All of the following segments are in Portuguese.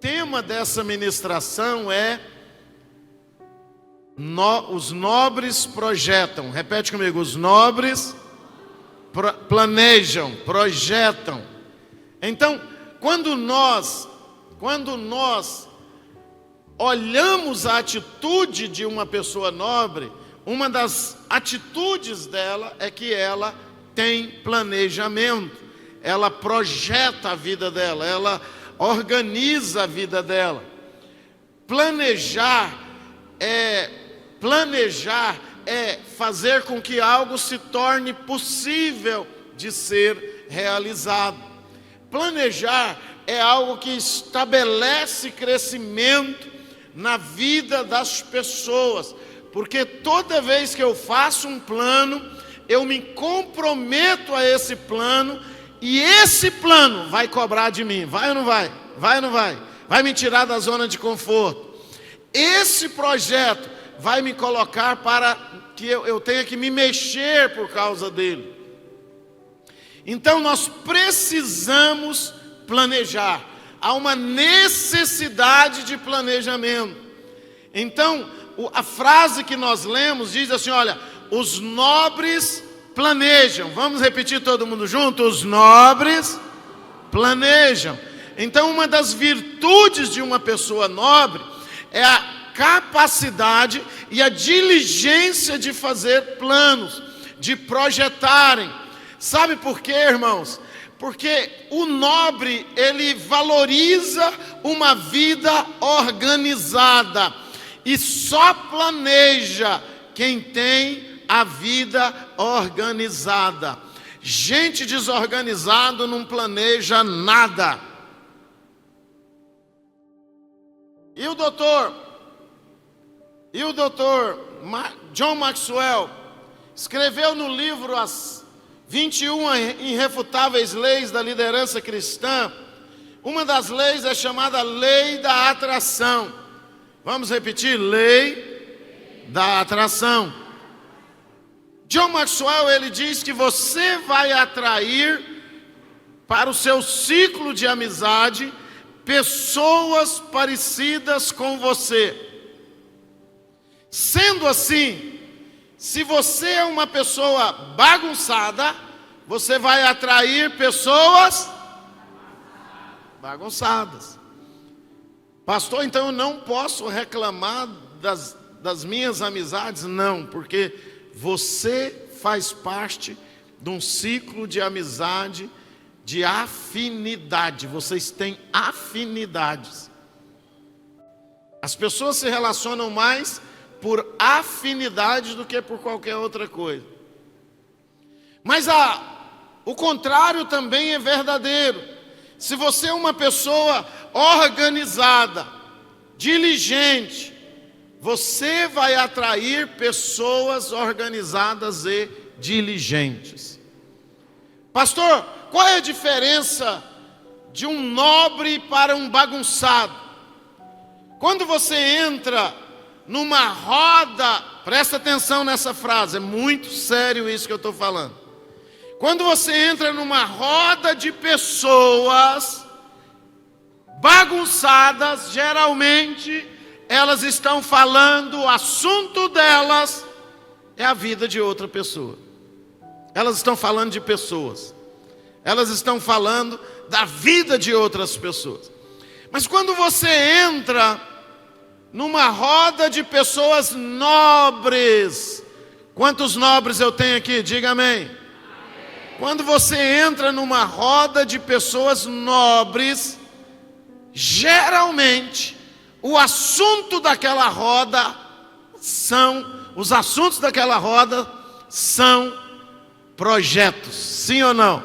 tema dessa ministração é os nobres projetam. Repete comigo: os nobres planejam, projetam. Então, quando nós olhamos a atitude de uma pessoa nobre, uma das atitudes dela é que ela tem planejamento, ela projeta a vida dela, ela organiza a vida dela. Planejar é fazer com que algo se torne possível de ser realizado. Planejar é algo que estabelece crescimento na vida das pessoas, porque toda vez que eu faço um plano, eu me comprometo a esse plano, e esse plano vai cobrar de mim, vai ou não vai? Vai ou não vai? Vai me tirar da zona de conforto. Esse projeto vai me colocar para que eu tenha que me mexer por causa dele. Então nós precisamos planejar. Há uma necessidade de planejamento. Então, a frase que nós lemos diz assim: olha, os nobres planejam. Vamos repetir todo mundo junto? Os nobres planejam. Então, uma das virtudes de uma pessoa nobre é a capacidade e a diligência de fazer planos, de projetarem. Sabe por quê, irmãos? Porque o nobre, ele valoriza uma vida organizada, e só planeja quem tem a vida organizada. Gente desorganizada não planeja nada. E o doutor John Maxwell escreveu no livro As 21 Irrefutáveis Leis da Liderança Cristã. Uma das leis é chamada Lei da Atração. Vamos repetir: Lei da Atração. John Maxwell, ele diz que você vai atrair para o seu ciclo de amizade pessoas parecidas com você. Sendo assim, se você é uma pessoa bagunçada, você vai atrair pessoas bagunçadas. Pastor, então eu não posso reclamar das minhas amizades? Não, porque você faz parte de um ciclo de amizade, de afinidade. Vocês têm afinidades. As pessoas se relacionam mais por afinidade do que por qualquer outra coisa. Mas o contrário também é verdadeiro. Se você é uma pessoa organizada, diligente, você vai atrair pessoas organizadas e diligentes. Pastor, qual é a diferença de um nobre para um bagunçado? Quando você entra numa roda, presta atenção nessa frase, é muito sério isso que eu estou falando. Quando você entra numa roda de pessoas bagunçadas, geralmente elas estão falando, o assunto delas é a vida de outra pessoa. Elas estão falando de pessoas. Elas estão falando da vida de outras pessoas. Mas quando você entra numa roda de pessoas nobres, quantos nobres eu tenho aqui? Diga amém. Quando você entra numa roda de pessoas nobres, geralmente os assuntos daquela roda são projetos. Sim ou não?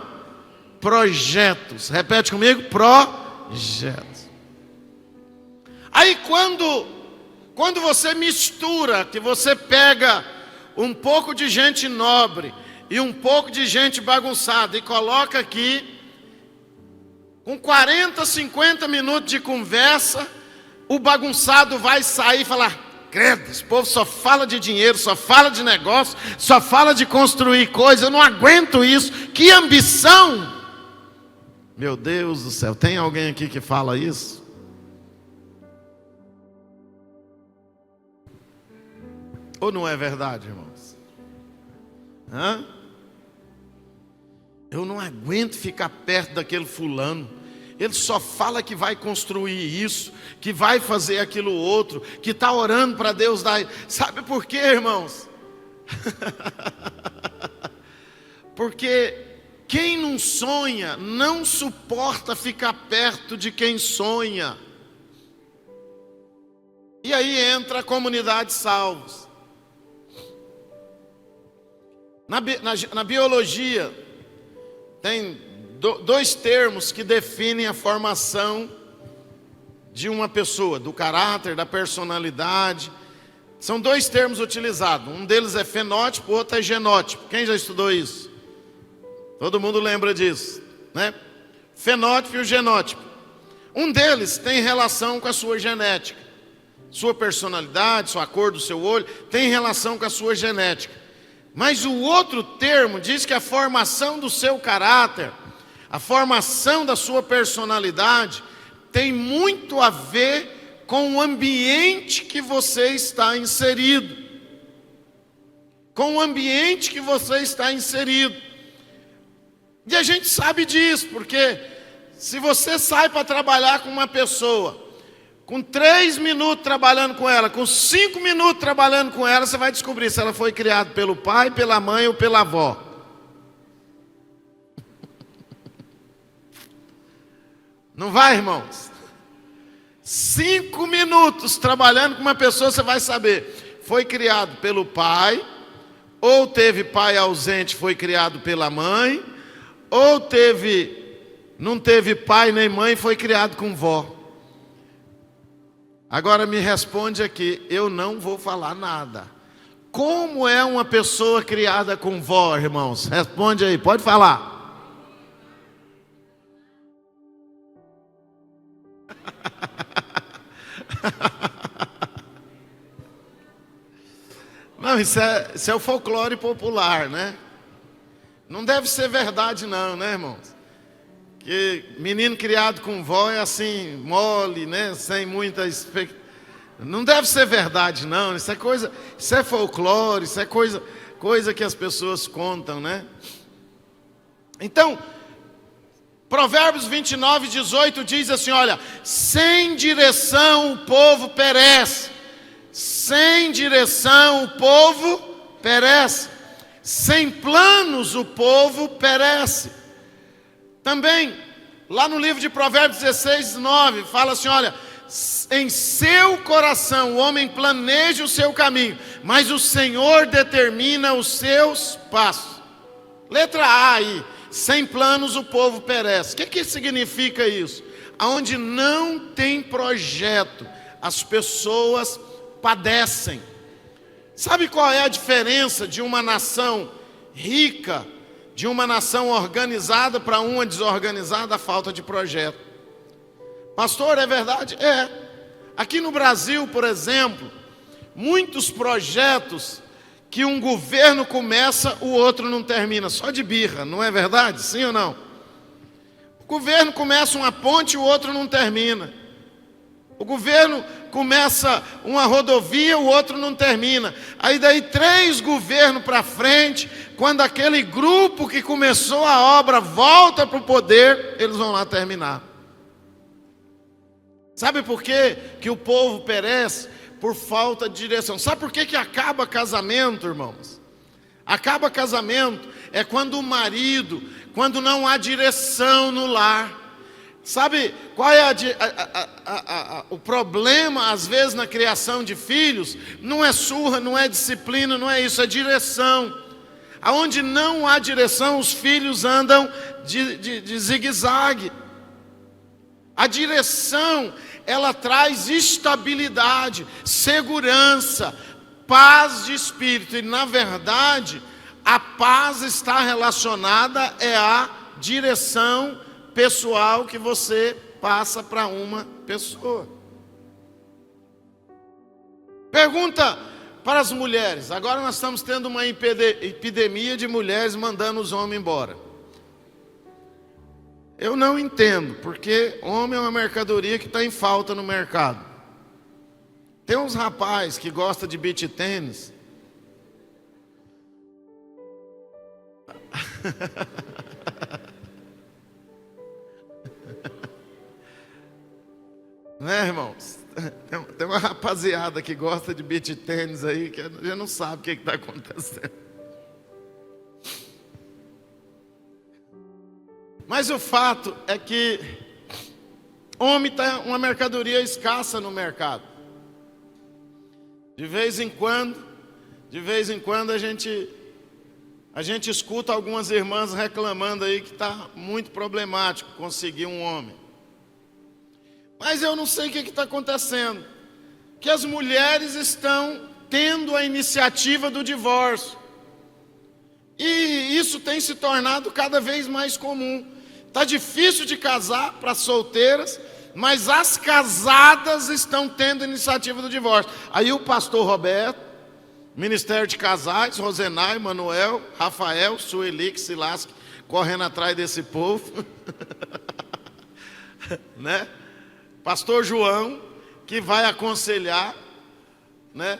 Projetos. Repete comigo: projetos. Aí quando você mistura, que você pega um pouco de gente nobre e um pouco de gente bagunçada e coloca aqui, com 40, 50 minutos de conversa, o bagunçado vai sair e falar: credo, esse povo só fala de dinheiro, só fala de negócio, só fala de construir coisas, eu não aguento isso, que ambição! Meu Deus do céu, tem alguém aqui que fala isso? Ou não é verdade, irmãos? Hã? Eu não aguento ficar perto daquele fulano. Ele só fala que vai construir isso, que vai fazer aquilo outro, que está orando para Deus dar. Sabe por quê, irmãos? Porque quem não sonha não suporta ficar perto de quem sonha. E aí entra a comunidade salvos. Na biologia, tem dois termos que definem a formação de uma pessoa, do caráter, da personalidade. São dois termos utilizados. Um deles é fenótipo, o outro é genótipo. Quem já estudou isso? Todo mundo lembra disso, né? Fenótipo e o genótipo. Um deles tem relação com a sua genética. Sua personalidade, sua cor do seu olho, tem relação com a sua genética. Mas o outro termo diz que a formação do seu caráter, a formação da sua personalidade, tem muito a ver com o ambiente que você está inserido. Com o ambiente que você está inserido. E a gente sabe disso, porque se você sai para trabalhar com uma pessoa, com 3 minutos trabalhando com ela, com 5 minutos trabalhando com ela, você vai descobrir se ela foi criada pelo pai, pela mãe ou pela avó. Não vai, irmãos? 5 minutos trabalhando com uma pessoa, você vai saber, foi criado pelo pai, ou teve pai ausente, foi criado pela mãe, ou não teve pai nem mãe, foi criado com vó. Agora me responde aqui, eu não vou falar nada. Como é uma pessoa criada com vó, irmãos? Responde aí, pode falar. Não, isso é o folclore popular, né? Não deve ser verdade não, né, irmãos? Que menino criado com vó é assim, mole, né? Sem muita expectativa. Não deve ser verdade não, isso é folclore, isso é coisa que as pessoas contam, né? Então, Provérbios 29:18 diz assim, olha, sem direção o povo perece, sem direção o povo perece, sem planos o povo perece. Também, lá no livro de Provérbios 16:9, fala assim, olha, em seu coração o homem planeja o seu caminho, mas o Senhor determina os seus passos. Letra A aí, sem planos o povo perece. O que significa isso? Aonde não tem projeto, as pessoas padecem. Sabe qual é a diferença de uma nação rica, de uma nação organizada para uma desorganizada? A falta de projeto. Pastor, é verdade? É. Aqui no Brasil, por exemplo, muitos projetos que um governo começa, o outro não termina, só de birra, não é verdade? Sim ou não? O governo começa uma ponte, o outro não termina. O governo começa uma rodovia, o outro não termina. Aí daí 3 governos para frente, quando aquele grupo que começou a obra volta para o poder, eles vão lá terminar. Sabe por quê que o povo perece? Por falta de direção. Sabe por que acaba casamento, irmãos? Acaba casamento é quando o marido, quando não há direção no lar. Sabe qual é o problema, às vezes, na criação de filhos? Não é surra, não é disciplina, não é isso, é direção. Aonde não há direção, os filhos andam de zigue-zague. A direção, ela traz estabilidade, segurança, paz de espírito. E, na verdade, a paz está relacionada à direção pessoal que você passa para uma pessoa. Pergunta para as mulheres. Agora nós estamos tendo uma epidemia de mulheres mandando os homens embora. Eu não entendo, porque homem é uma mercadoria que está em falta no mercado. Tem uns rapazes que gostam de beach tênis, Né, irmãos? Tem uma rapaziada que gosta de beach tênis aí, que já não sabe o que está acontecendo. Mas o fato é que homem está uma mercadoria escassa no mercado. De vez em quando a gente escuta algumas irmãs reclamando aí que está muito problemático conseguir um homem. Mas eu não sei o que está acontecendo, que as mulheres estão tendo a iniciativa do divórcio, e isso tem se tornado cada vez mais comum. Está difícil de casar para as solteiras, mas as casadas estão tendo a iniciativa do divórcio. Aí o pastor Roberto, Ministério de Casais, Rosenai, Manuel, Rafael, Sueli, que se lasque, correndo atrás desse povo, né? Pastor João, que vai aconselhar, né?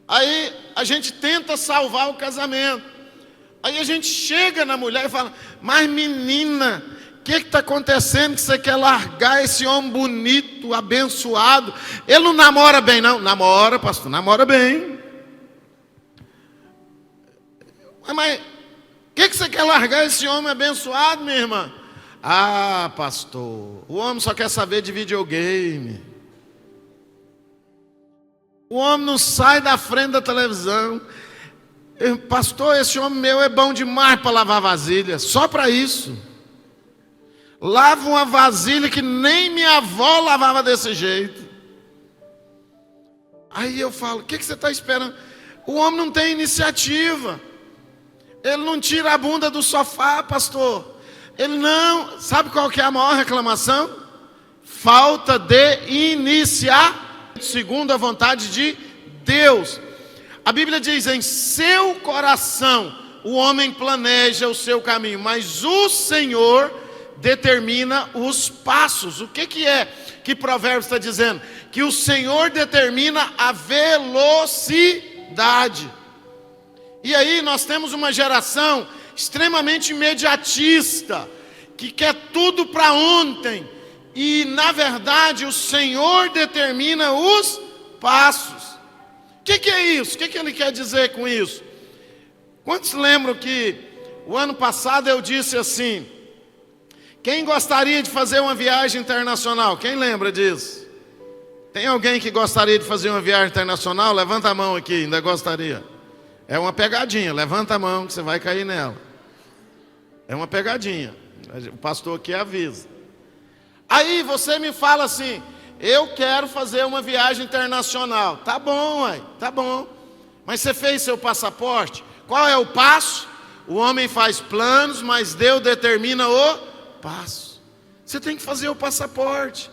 Aí a gente tenta salvar o casamento. Aí a gente chega na mulher e fala: mas menina, o que está acontecendo que você quer largar esse homem bonito, abençoado? Ele não namora bem, não? Namora, pastor, namora bem. Mas o que você quer largar esse homem abençoado, minha irmã? Ah, pastor, o homem só quer saber de videogame. O homem não sai da frente da televisão. Pastor, esse homem meu é bom demais para lavar vasilha, só para isso. Lava uma vasilha que nem minha avó lavava desse jeito. Aí eu falo: o que você está esperando? O homem não tem iniciativa. Ele não tira a bunda do sofá, pastor. Ele não, sabe qual que é a maior reclamação? Falta de iniciativa, segundo a vontade de Deus. A Bíblia diz: em seu coração o homem planeja o seu caminho, mas o Senhor determina os passos. O que é que Provérbios está dizendo? Que o Senhor determina a velocidade. E aí nós temos uma geração extremamente imediatista, que quer tudo para ontem. E na verdade o Senhor determina os passos. O que é isso? O que ele quer dizer com isso? Quantos lembram que o ano passado eu disse assim: quem gostaria de fazer uma viagem internacional? Quem lembra disso? Tem alguém que gostaria de fazer uma viagem internacional? Levanta a mão aqui, ainda gostaria. É uma pegadinha, levanta a mão que você vai cair nela. É uma pegadinha, o pastor aqui avisa. Aí você me fala assim: eu quero fazer uma viagem internacional. Tá bom, ué, tá bom. Mas você fez seu passaporte? Qual é o passo? O homem faz planos, mas Deus determina o passo. Você tem que fazer o passaporte.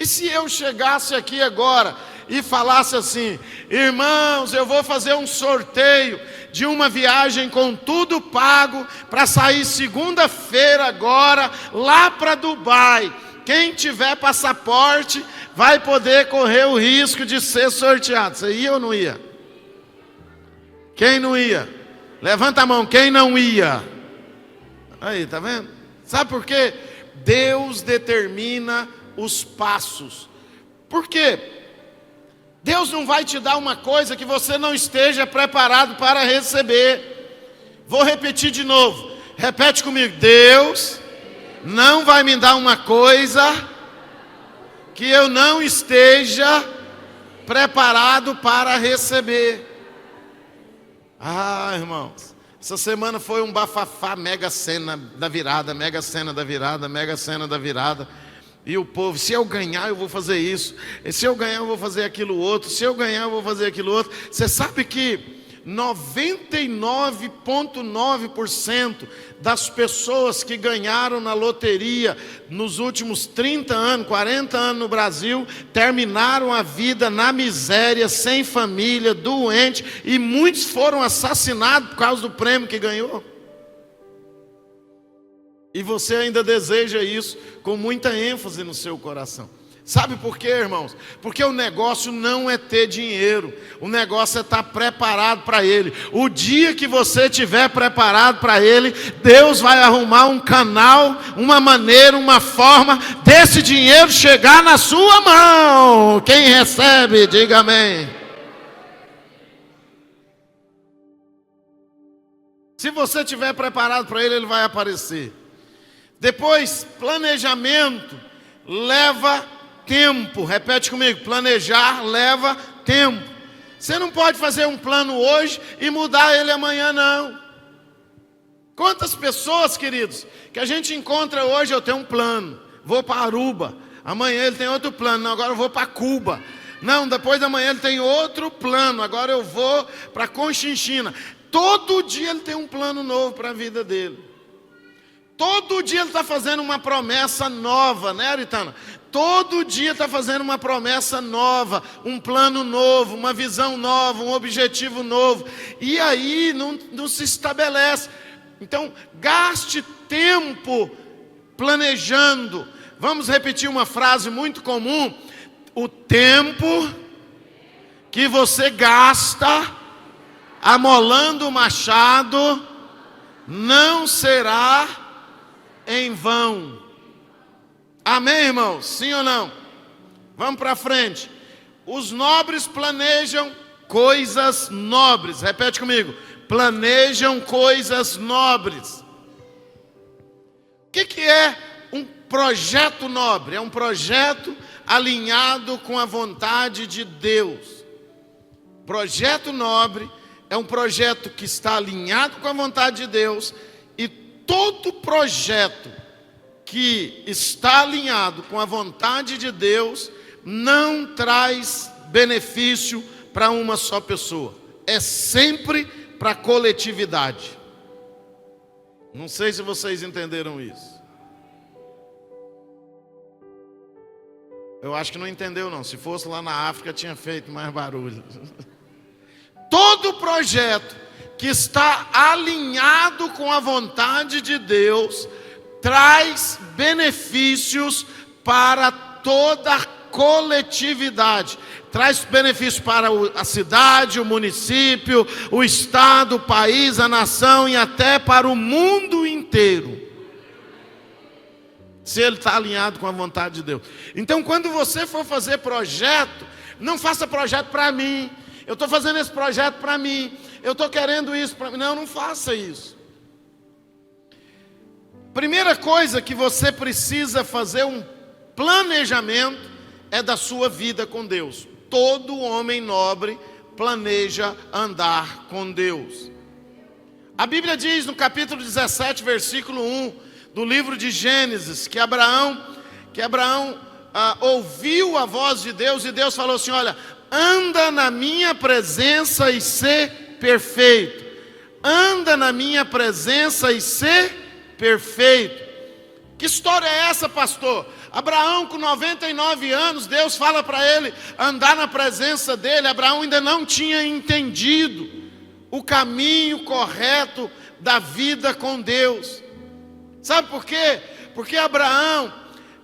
E se eu chegasse aqui agora e falasse assim: irmãos, eu vou fazer um sorteio de uma viagem com tudo pago para sair segunda-feira agora lá para Dubai. Quem tiver passaporte vai poder correr o risco de ser sorteado. Você ia ou não ia? Quem não ia? Levanta a mão, quem não ia? Aí, tá vendo? Sabe por quê? Deus determina os passos. Por quê? Deus não vai te dar uma coisa que você não esteja preparado para receber. Vou repetir de novo. Repete comigo. Deus não vai me dar uma coisa que eu não esteja preparado para receber. Ah, irmãos, essa semana foi um bafafá, mega cena da virada, mega cena da virada, mega cena da virada. E o povo: se eu ganhar eu vou fazer isso, se eu ganhar eu vou fazer aquilo outro, se eu ganhar eu vou fazer aquilo outro. Você sabe que 99,9% das pessoas que ganharam na loteria nos últimos 30 anos, 40 anos no Brasil, terminaram a vida na miséria, sem família, doente, e muitos foram assassinados por causa do prêmio que ganhou. E você ainda deseja isso com muita ênfase no seu coração. Sabe por quê, irmãos? Porque o negócio não é ter dinheiro, o negócio é estar preparado para ele. O dia que você estiver preparado para ele, Deus vai arrumar um canal, uma maneira, uma forma desse dinheiro chegar na sua mão. Quem recebe, diga amém. Se você estiver preparado para ele, ele vai aparecer. Depois, planejamento leva tempo. Repete comigo, planejar leva tempo. Você não pode fazer um plano hoje e mudar ele amanhã, não. Quantas pessoas, queridos, que a gente encontra hoje, eu tenho um plano, vou para Aruba, amanhã ele tem outro plano, não, agora eu vou para Cuba. Não, depois da manhã ele tem outro plano, agora eu vou para Conchinchina. Todo dia ele tem um plano novo para a vida dele. Todo dia ele está fazendo uma promessa nova, né, Aritana? Todo dia está fazendo uma promessa nova, um plano novo, uma visão nova, um objetivo novo. E aí não se estabelece. Então, gaste tempo planejando. Vamos repetir uma frase muito comum. O tempo que você gasta amolando o machado não será em vão. Amém, irmãos? Sim ou não? Vamos para frente. Os nobres planejam coisas nobres. Repete comigo. Planejam coisas nobres. O que é um projeto nobre? É um projeto alinhado com a vontade de Deus. Projeto nobre é um projeto que está alinhado com a vontade de Deus. E todo projeto que está alinhado com a vontade de Deus não traz benefício para uma só pessoa. É sempre para a coletividade. Não sei se vocês entenderam isso. Eu acho que não entendeu não. Se fosse lá na África tinha feito mais barulho. Todo projeto que está alinhado com a vontade de Deus traz benefícios para toda a coletividade. Traz benefícios para a cidade, o município, o estado, o país, a nação e até para o mundo inteiro. Se ele está alinhado com a vontade de Deus. Então, quando você for fazer projeto, não faça projeto para mim. Eu estou fazendo esse projeto para mim. Eu estou querendo isso para mim. Não faça isso. Primeira coisa que você precisa fazer um planejamento é da sua vida com Deus. Todo homem nobre planeja andar com Deus. A Bíblia diz no capítulo 17, versículo 1 do livro de Gênesis, que Abraão ouviu a voz de Deus e Deus falou assim: olha, anda na minha presença e ser perfeito. Anda na minha presença e ser perfeito. Que história é essa, pastor? Abraão com 99 anos, Deus fala para ele andar na presença dele. Abraão ainda não tinha entendido o caminho correto da vida com Deus. Sabe por quê? Porque Abraão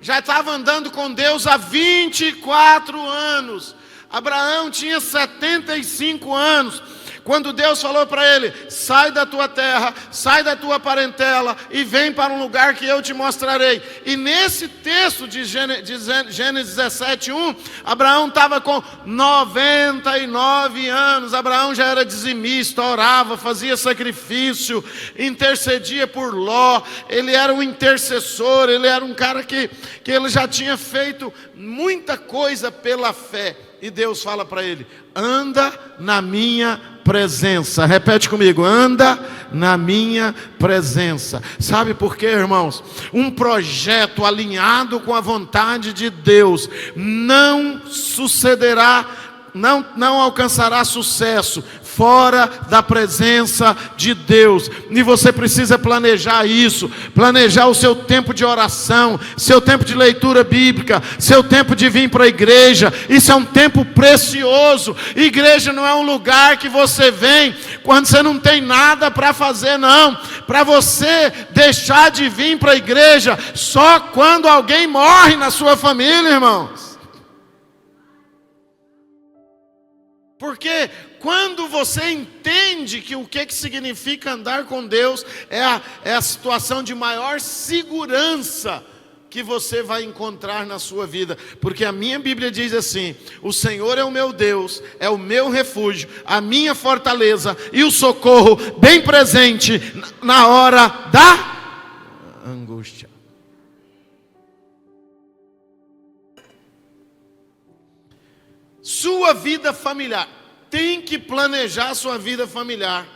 já estava andando com Deus há 24 anos. Abraão tinha 75 anos. Quando Deus falou para ele: sai da tua terra, sai da tua parentela e vem para um lugar que eu te mostrarei. E nesse texto de Gênesis 17, 1, Abraão estava com 99 anos. Abraão já era dizimista, orava, fazia sacrifício, intercedia por Ló. Ele era um intercessor, ele era um cara que ele já tinha feito muita coisa pela fé. E Deus fala para ele: anda na minha presença. Repete comigo: anda na minha presença. Sabe por quê, irmãos? Um projeto alinhado com a vontade de Deus não sucederá, não alcançará sucesso fora da presença de Deus. E você precisa planejar isso, planejar o seu tempo de oração, seu tempo de leitura bíblica, seu tempo de vir para a igreja. Isso é um tempo precioso. Igreja não é um lugar que você vem quando você não tem nada para fazer, não. Para você deixar de vir para a igreja só quando alguém morre na sua família, irmãos. Porque quando você entende que o que significa andar com Deus é a situação de maior segurança que você vai encontrar na sua vida. Porque a minha Bíblia diz assim: o Senhor é o meu Deus, é o meu refúgio, a minha fortaleza e o socorro bem presente na hora da angústia. Sua vida familiar, tem que planejar sua vida familiar.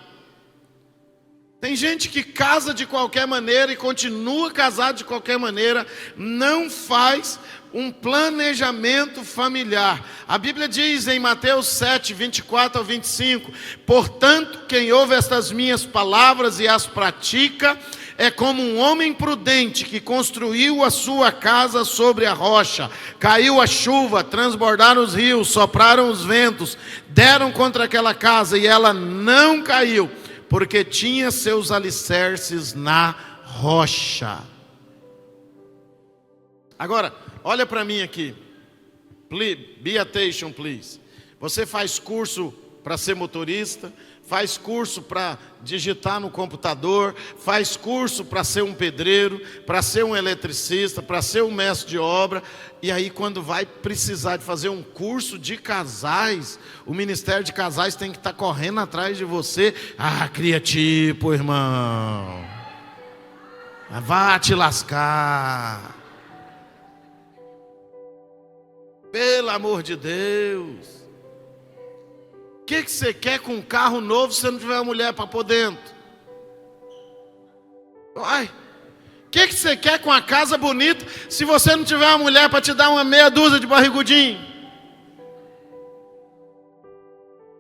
Tem gente que casa de qualquer maneira e continua casado de qualquer maneira, não faz um planejamento familiar. A Bíblia diz em Mateus 7, 24 ao 25: portanto, quem ouve estas minhas palavras e as pratica, é como um homem prudente que construiu a sua casa sobre a rocha. Caiu a chuva, transbordaram os rios, sopraram os ventos, deram contra aquela casa e ela não caiu, porque tinha seus alicerces na rocha. Agora, olha para mim aqui. Be attention, please. Você faz curso para ser motorista, faz curso para digitar no computador, faz curso para ser um pedreiro, para ser um eletricista, para ser um mestre de obra. E aí quando vai precisar de fazer um curso de casais, o Ministério de Casais tem que estar correndo atrás de você. Ah, cria tipo, irmão. Vá te lascar. Pelo amor de Deus. O que você quer com um carro novo se você não tiver uma mulher para pôr dentro? O que você quer com a casa bonita se você não tiver uma mulher para te dar uma meia dúzia de barrigudinho?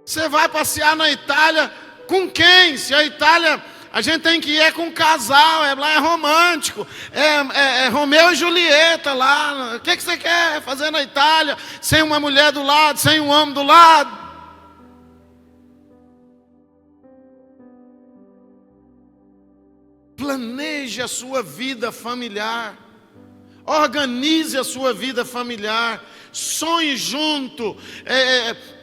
Você vai passear na Itália com quem? Se a Itália, a gente tem que ir com um casal, lá é romântico, é Romeu e Julieta lá. O que você quer fazer na Itália sem uma mulher do lado, sem um homem do lado? Planeje a sua vida familiar, organize a sua vida familiar, sonhe junto,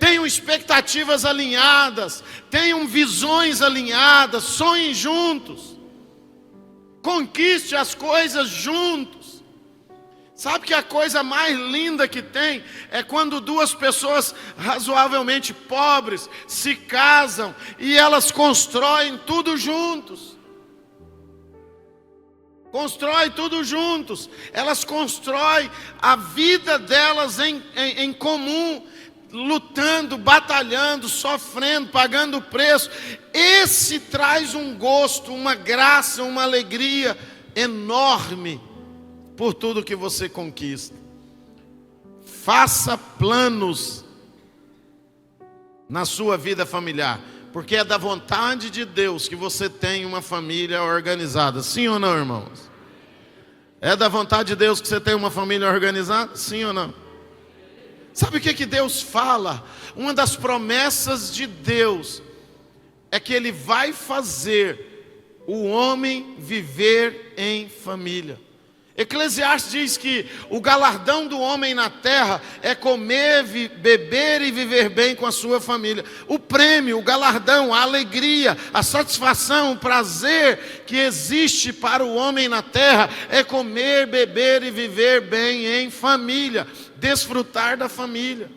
tenham expectativas alinhadas, tenham visões alinhadas, sonhem juntos, conquiste as coisas juntos. Sabe que a coisa mais linda que tem é quando duas pessoas razoavelmente pobres se casam e elas constroem tudo juntos. Constrói tudo juntos. Elas constroem a vida delas em comum, lutando, batalhando, sofrendo, pagando preço. Esse traz um gosto, uma graça, uma alegria enorme por tudo que você conquista. Faça planos na sua vida familiar, porque é da vontade de Deus que você tenha uma família organizada. Sim ou não, irmãos? É da vontade de Deus que você tenha uma família organizada? Sim ou não? Sabe o que Deus fala? Uma das promessas de Deus é que Ele vai fazer o homem viver em família. Eclesiastes diz que o galardão do homem na terra é comer, beber e viver bem com a sua família. O prêmio, o galardão, a alegria, a satisfação, o prazer que existe para o homem na terra é comer, beber e viver bem em família, desfrutar da família.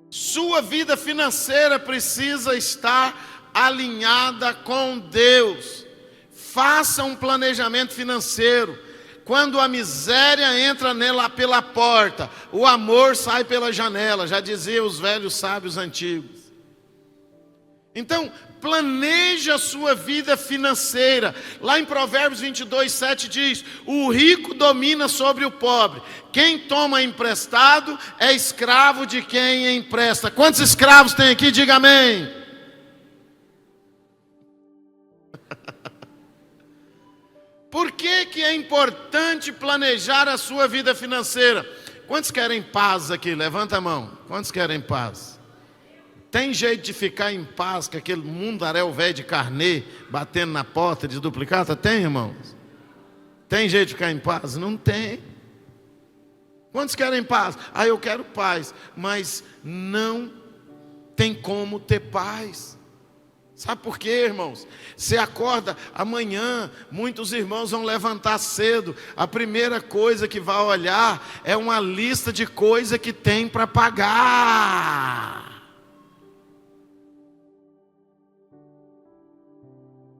Sua vida financeira precisa estar alinhada com Deus. Faça um planejamento financeiro. Quando a miséria entra nela pela porta, o amor sai pela janela, já diziam os velhos sábios antigos. Então, planeje a sua vida financeira. Lá em Provérbios 22, 7 diz: o rico domina sobre o pobre. Quem toma emprestado é escravo de quem empresta. Quantos escravos tem aqui? Diga amém. Por que é importante planejar a sua vida financeira? Quantos querem paz aqui? Levanta a mão. Quantos querem paz? Tem jeito de ficar em paz com aquele mundaréu velho de carnê batendo na porta de duplicata? Tem, irmãos? Tem jeito de ficar em paz? Não tem. Quantos querem paz? Eu quero paz, mas não tem como ter paz. Sabe por quê, irmãos? Você acorda amanhã, muitos irmãos vão levantar cedo. A primeira coisa que vai olhar é uma lista de coisas que tem para pagar.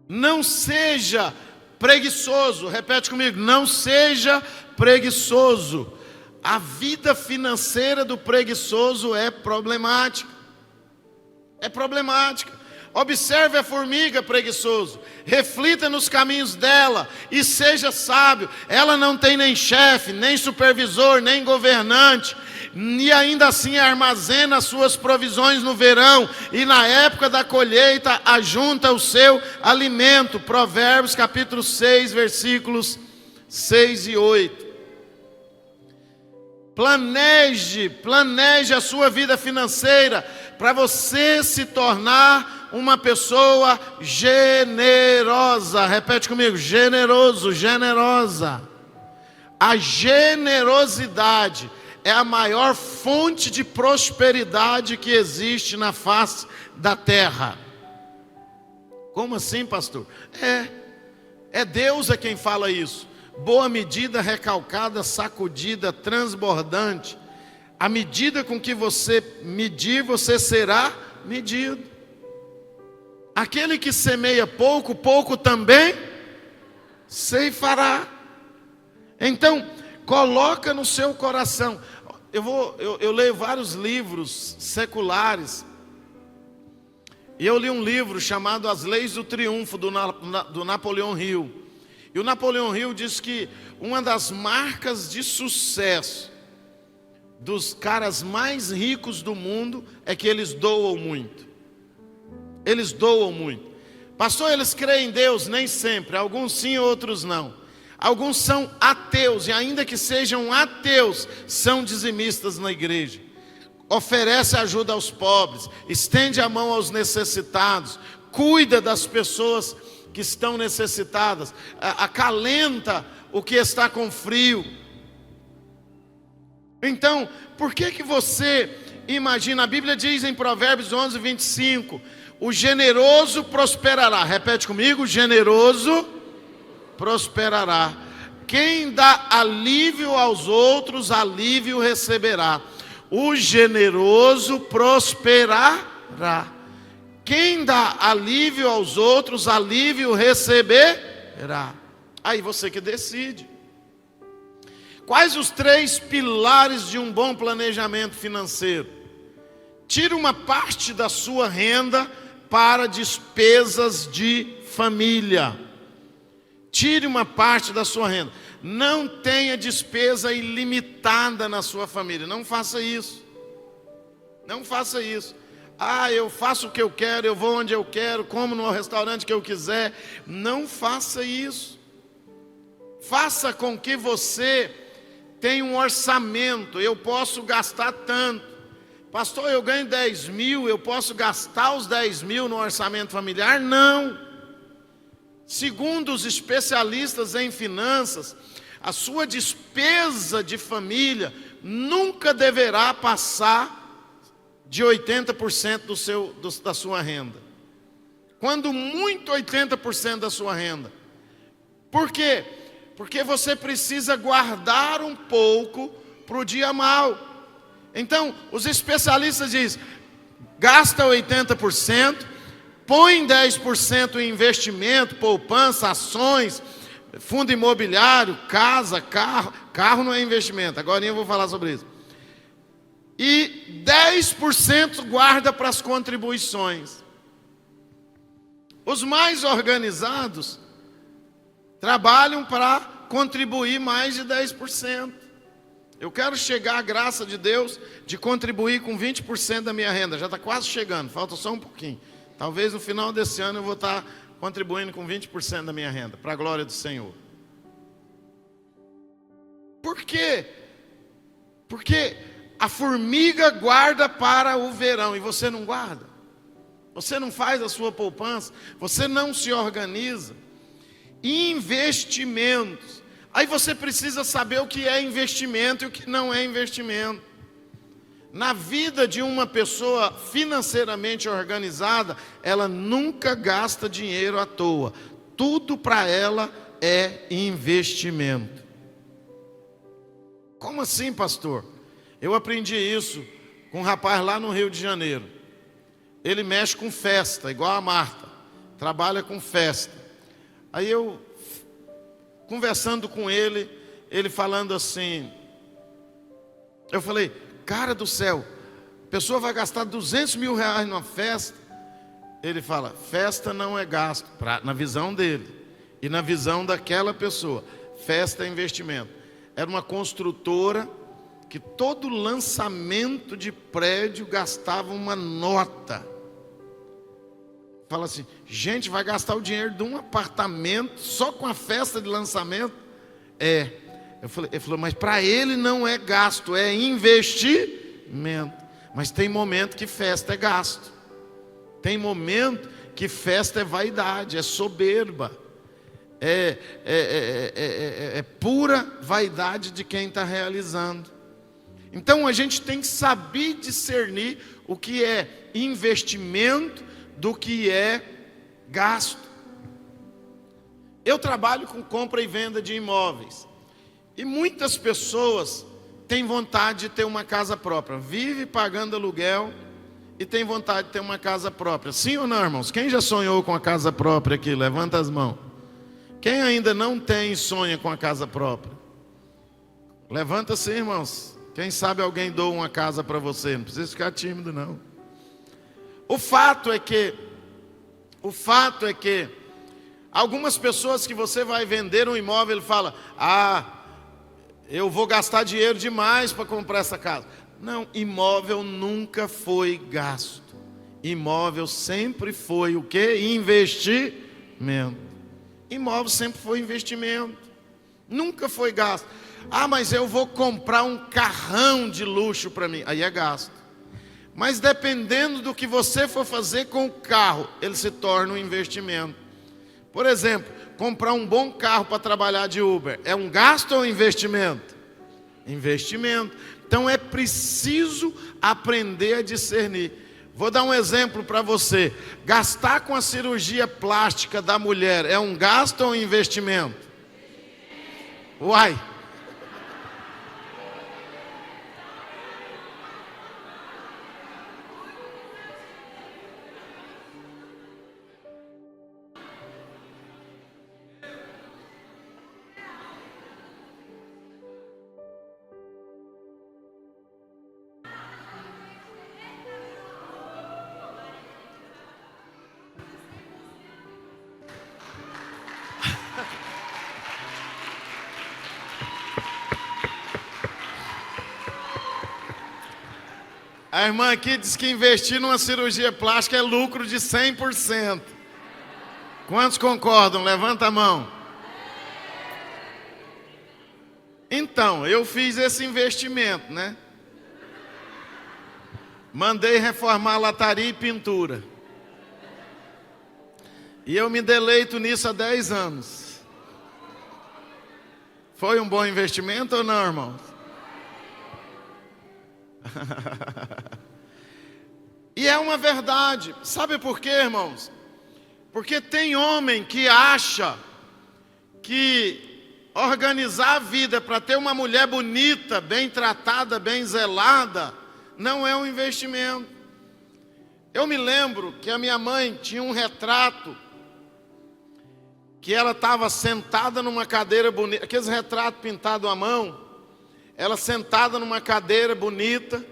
Não seja preguiçoso, repete comigo, não seja preguiçoso. A vida financeira do preguiçoso é problemática. É problemática. Observe a formiga, preguiçoso. Reflita nos caminhos dela e seja sábio. Ela não tem nem chefe, nem supervisor, nem governante. E ainda assim armazena as suas provisões no verão. E na época da colheita ajunta o seu alimento. Provérbios capítulo 6, versículos 6 e 8. Planeje a sua vida financeira para você se tornar uma pessoa generosa. Repete comigo, generoso, generosa. A generosidade é a maior fonte de prosperidade que existe na face da terra. Como assim, pastor? É Deus é quem fala isso. Boa medida, recalcada, sacudida, transbordante. À medida com que você medir, você será medido. Aquele que semeia pouco, pouco também ceifará. Então, coloca no seu coração. Eu leio vários livros seculares. E eu li um livro chamado As Leis do Triunfo, do Napoleão Hill. E o Napoleão Hill diz que uma das marcas de sucesso dos caras mais ricos do mundo é que eles doam muito. Eles doam muito. Pastor, eles creem em Deus? Nem sempre. Alguns sim, outros não. Alguns são ateus, e ainda que sejam ateus, são dizimistas na igreja. Oferece ajuda aos pobres, estende a mão aos necessitados, cuida das pessoas que estão necessitadas, acalenta o que está com frio. Então, por que você imagina? A Bíblia diz em Provérbios 11, 25, o generoso prosperará. Repete comigo, o generoso prosperará. Quem dá alívio aos outros, alívio receberá. O generoso prosperará. Quem dá alívio aos outros, alívio receberá. Aí você que decide. Quais os 3 pilares de um bom planejamento financeiro? Tire uma parte da sua renda para despesas de família. Tire uma parte da sua renda. Não tenha despesa ilimitada na sua família. Não faça isso. Não faça isso. Eu faço o que eu quero, eu vou onde eu quero, como no restaurante que eu quiser. Não faça isso. Faça com que você tenha um orçamento. Eu posso gastar tanto. Pastor, eu ganho 10 mil, eu posso gastar os 10 mil no orçamento familiar? Não. Segundo os especialistas em finanças, a sua despesa de família nunca deverá passar de 80% da sua renda. Quando muito, 80% da sua renda. Por quê? Porque você precisa guardar um pouco para o dia mau. Então, os especialistas dizem, gasta 80%, põe 10% em investimento, poupança, ações, fundo imobiliário, casa, carro. Carro não é investimento, agora eu vou falar sobre isso. E 10% guarda para as contribuições. Os mais organizados trabalham para contribuir mais de 10%. Eu quero chegar à graça de Deus de contribuir com 20% da minha renda. Já está quase chegando, falta só um pouquinho. Talvez no final desse ano eu vou estar contribuindo com 20% da minha renda, para a glória do Senhor. Por quê? Porque a formiga guarda para o verão e você não guarda. Você não faz a sua poupança, você não se organiza. Investimentos. Aí você precisa saber o que é investimento e o que não é investimento. Na vida de uma pessoa financeiramente organizada, ela nunca gasta dinheiro à toa. Tudo para ela é investimento. Como assim, pastor? Eu aprendi isso com um rapaz lá no Rio de Janeiro. Ele mexe com festa, igual a Marta. Trabalha com festa. Aí eu, conversando com ele, ele falando assim, eu falei, cara do céu, a pessoa vai gastar 200 mil reais numa festa. Ele fala, festa não é gasto, na visão dele. E na visão daquela pessoa, festa é investimento. Era uma construtora que todo lançamento de prédio gastava uma nota. Fala assim, gente, vai gastar o dinheiro de um apartamento só com a festa de lançamento? Ele falou, mas para ele não é gasto, é investimento. Mas tem momento que festa é gasto. Tem momento que festa é vaidade, é soberba. É pura vaidade de quem está realizando. Então a gente tem que saber discernir o que é investimento do que é gasto. Eu trabalho com compra e venda de imóveis. E muitas pessoas têm vontade de ter uma casa própria. Vive pagando aluguel e tem vontade de ter uma casa própria. Sim ou não, irmãos? Quem já sonhou com a casa própria aqui? Levanta as mãos. Quem ainda não tem e sonha com a casa própria? Levanta sim, irmãos. Quem sabe alguém doa uma casa para você. Não precisa ficar tímido, não. O fato é que algumas pessoas que você vai vender um imóvel, ele fala, eu vou gastar dinheiro demais para comprar essa casa. Não, imóvel nunca foi gasto. Imóvel sempre foi o quê? Investimento. Imóvel sempre foi investimento. Nunca foi gasto. Mas eu vou comprar um carrão de luxo para mim. Aí é gasto. Mas dependendo do que você for fazer com o carro, ele se torna um investimento. Por exemplo, comprar um bom carro para trabalhar de Uber, é um gasto ou um investimento? Investimento. Então é preciso aprender a discernir. Vou dar um exemplo para você. Gastar com a cirurgia plástica da mulher é um gasto ou um investimento? Uai! A irmã aqui diz que investir numa cirurgia plástica é lucro de 100%. Quantos concordam? Levanta a mão. Então, eu fiz esse investimento, né? Mandei reformar lataria e pintura. E eu me deleito nisso há 10 anos. Foi um bom investimento ou não, irmãos? E é uma verdade. Sabe por quê, irmãos? Porque tem homem que acha que organizar a vida para ter uma mulher bonita, bem tratada, bem zelada, não é um investimento. Eu me lembro que a minha mãe tinha um retrato que ela estava sentada numa cadeira bonita, aqueles retratos pintados à mão, ela sentada numa cadeira bonita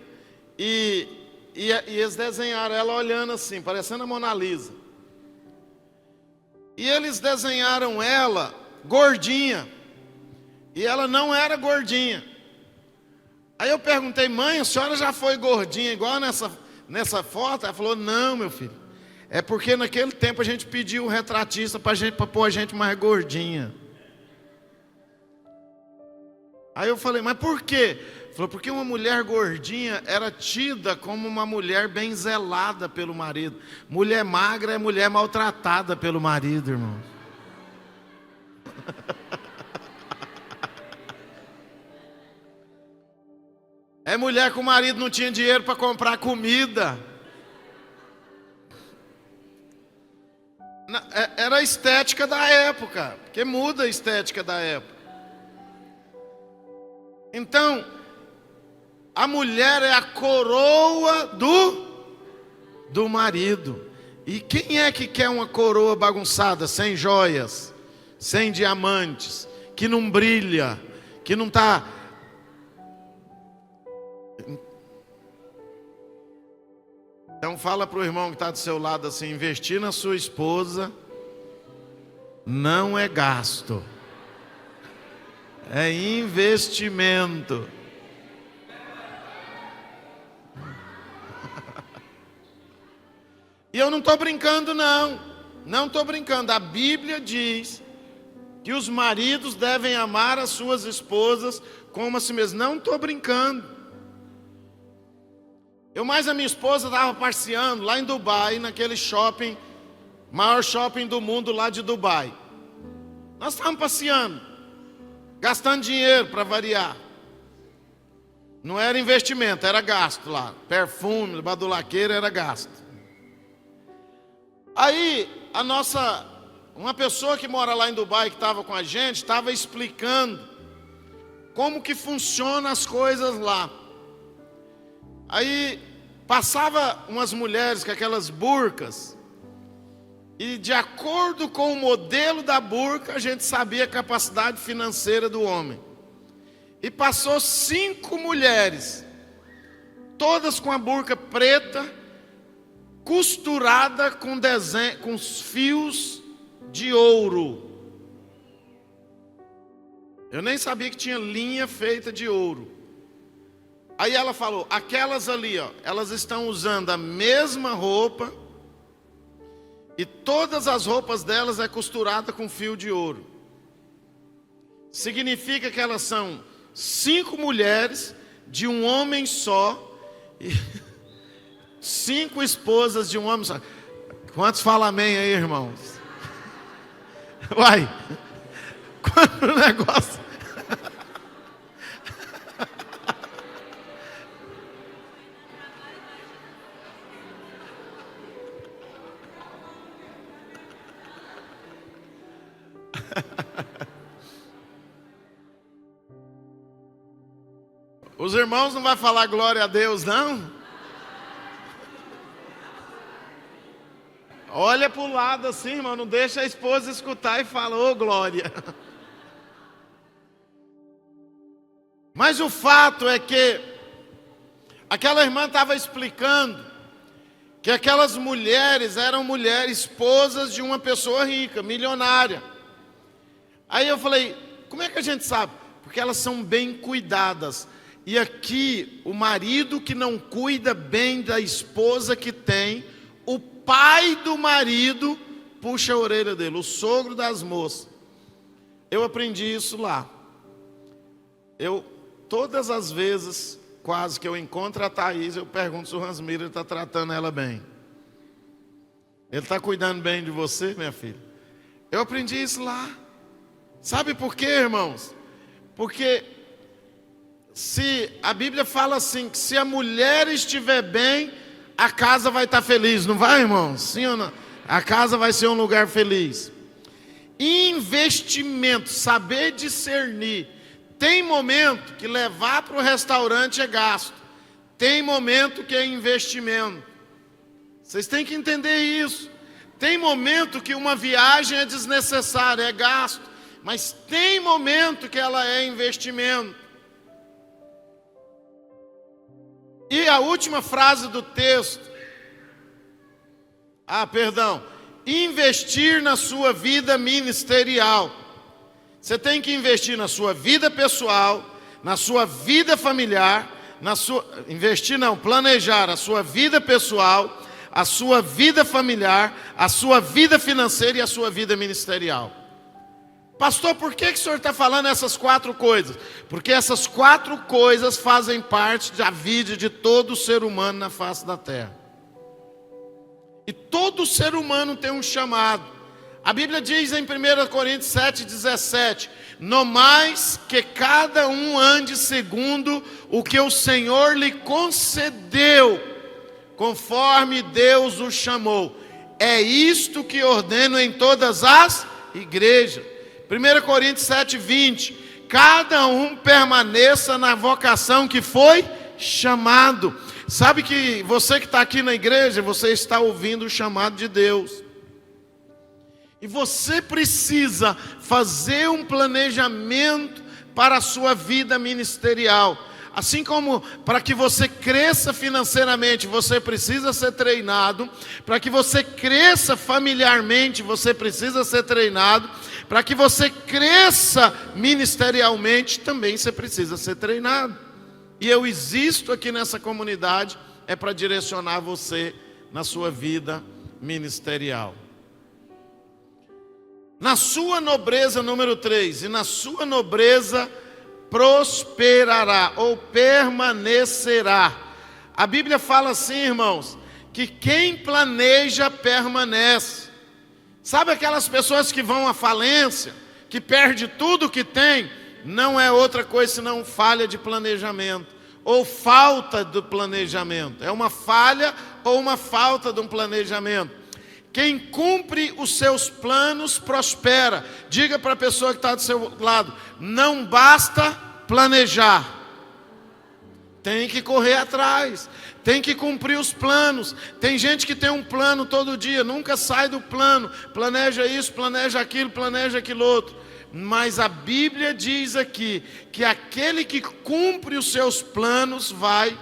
e eles desenharam ela olhando assim, parecendo a Mona Lisa. E eles desenharam ela gordinha. E ela não era gordinha. Aí eu perguntei, mãe, a senhora já foi gordinha igual nessa foto? Ela falou, não, meu filho. É porque naquele tempo a gente pediu o retratista para pôr a gente mais gordinha. Aí eu falei, mas por quê? Falou, porque uma mulher gordinha era tida como uma mulher bem zelada pelo marido. Mulher magra é mulher maltratada pelo marido, irmão. É mulher que o marido não tinha dinheiro para comprar comida. Era a estética da época, porque muda a estética da época. Então, a mulher é a coroa do marido. E quem é que quer uma coroa bagunçada, sem joias, sem diamantes, que não brilha, que não está... Então fala para o irmão que está do seu lado assim: investir na sua esposa não é gasto, é investimento. E eu não estou brincando não estou brincando. A Bíblia diz que os maridos devem amar as suas esposas como a si mesmos. Não estou brincando. Eu mais a minha esposa estava passeando lá em Dubai, naquele shopping, maior shopping do mundo lá de Dubai. Nós estávamos passeando, gastando dinheiro para variar. Não era investimento, era gasto lá. Perfume, badulaqueira era gasto. Aí uma pessoa que mora lá em Dubai, que estava com a gente, estava explicando como que funcionam as coisas lá. Aí passava umas mulheres com aquelas burcas, e de acordo com o modelo da burca, a gente sabia a capacidade financeira do homem. E passou 5 mulheres, todas com a burca preta, costurada com desenho, com fios de ouro. Eu nem sabia que tinha linha feita de ouro. Aí ela falou: aquelas ali, ó, elas estão usando a mesma roupa, e todas as roupas delas é costurada com fio de ouro. Significa que elas são 5 mulheres de um homem só, e 5 esposas de um homem só. Quantos falam amém aí, irmãos? Uai, quando o negócio... Os irmãos não vão falar glória a Deus, não? Olha para o lado assim, irmão, não deixa a esposa escutar e fala: ô glória. Mas o fato é que aquela irmã estava explicando que aquelas mulheres eram mulheres, esposas de uma pessoa rica, milionária. Aí eu falei: como é que a gente sabe? Porque elas são bem cuidadas. E aqui, o marido que não cuida bem da esposa que tem, o pai do marido puxa a orelha dele, o sogro das moças. Eu aprendi isso lá. Todas as vezes, quase que eu encontro a Thaís, eu pergunto se o Hans Miller está tratando ela bem. Ele está cuidando bem de você, minha filha? Eu aprendi isso lá. Sabe por quê, irmãos? Porque se a Bíblia fala assim, que se a mulher estiver bem, a casa vai estar feliz, não vai, irmãos? Sim ou não? A casa vai ser um lugar feliz. Investimento, saber discernir. Tem momento que levar para o restaurante é gasto. Tem momento que é investimento. Vocês têm que entender isso. Tem momento que uma viagem é desnecessária, é gasto. Mas tem momento que ela é investimento. E a última frase do texto. Investir na sua vida ministerial. Você tem que investir na sua vida pessoal, na sua vida familiar, planejar a sua vida pessoal, a sua vida familiar, a sua vida financeira e a sua vida ministerial. Pastor, por que o senhor está falando essas 4 coisas? Porque essas 4 coisas fazem parte da vida de todo ser humano na face da terra. E todo ser humano tem um chamado. A Bíblia diz em 1 Coríntios 7,17: no mais que cada um ande segundo o que o Senhor lhe concedeu, conforme Deus o chamou. É isto que ordeno em todas as igrejas. 1 Coríntios 7,20: cada um permaneça na vocação que foi chamado. Sabe que você que está aqui na igreja, você está ouvindo o chamado de Deus. E você precisa fazer um planejamento para a sua vida ministerial. Assim como para que você cresça financeiramente, você precisa ser treinado. Para que você cresça familiarmente, você precisa ser treinado. Para que você cresça ministerialmente, também você precisa ser treinado. E eu existo aqui nessa comunidade é para direcionar você na sua vida ministerial. Na sua nobreza, número 3, e na sua nobreza prosperará ou permanecerá. A Bíblia fala assim, irmãos, que quem planeja permanece. Sabe aquelas pessoas que vão à falência, que perde tudo que tem? Não é outra coisa senão falha de planejamento, ou falta do planejamento. É uma falha ou uma falta de um planejamento. Quem cumpre os seus planos prospera. Diga para a pessoa que está do seu lado: não basta planejar, tem que correr atrás, tem que cumprir os planos. Tem gente que tem um plano todo dia, nunca sai do plano, planeja isso, planeja aquilo outro. Mas a Bíblia diz aqui que aquele que cumpre os seus planos vai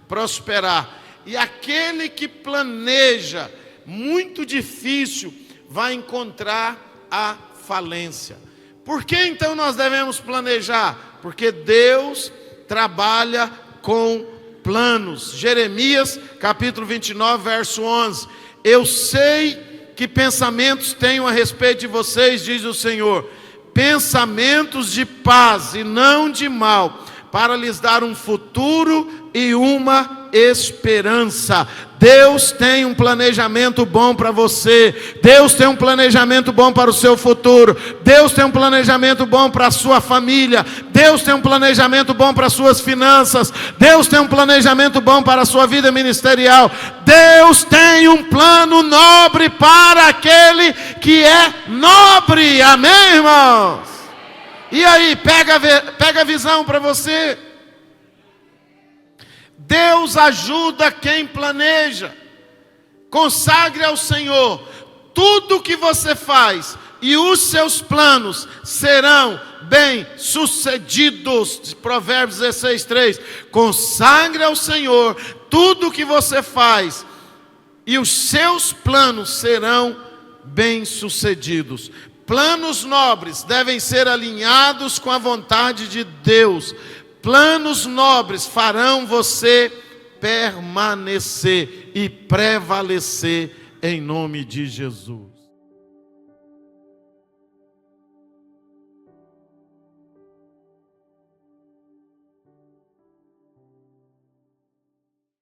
prosperar. E aquele que planeja, muito difícil, vai encontrar a falência. Por que então nós devemos planejar? Porque Deus trabalha com planos. Jeremias capítulo 29, verso 11: eu sei que pensamentos tenho a respeito de vocês, diz o Senhor, pensamentos de paz e não de mal, para lhes dar um futuro e uma esperança. Deus tem um planejamento bom para você. Deus tem um planejamento bom para o seu futuro. Deus tem um planejamento bom para a sua família. Deus tem um planejamento bom para as suas finanças. Deus tem um planejamento bom para a sua vida ministerial. Deus tem um plano nobre para aquele que é nobre. Amém, irmãos? E aí, pega a visão para você. Deus ajuda quem planeja. Consagre ao Senhor tudo que você faz, e os seus planos serão bem-sucedidos. Provérbios 16:3. Consagre ao Senhor tudo que você faz, e os seus planos serão bem-sucedidos. Planos nobres devem ser alinhados com a vontade de Deus. Planos nobres farão você permanecer e prevalecer em nome de Jesus.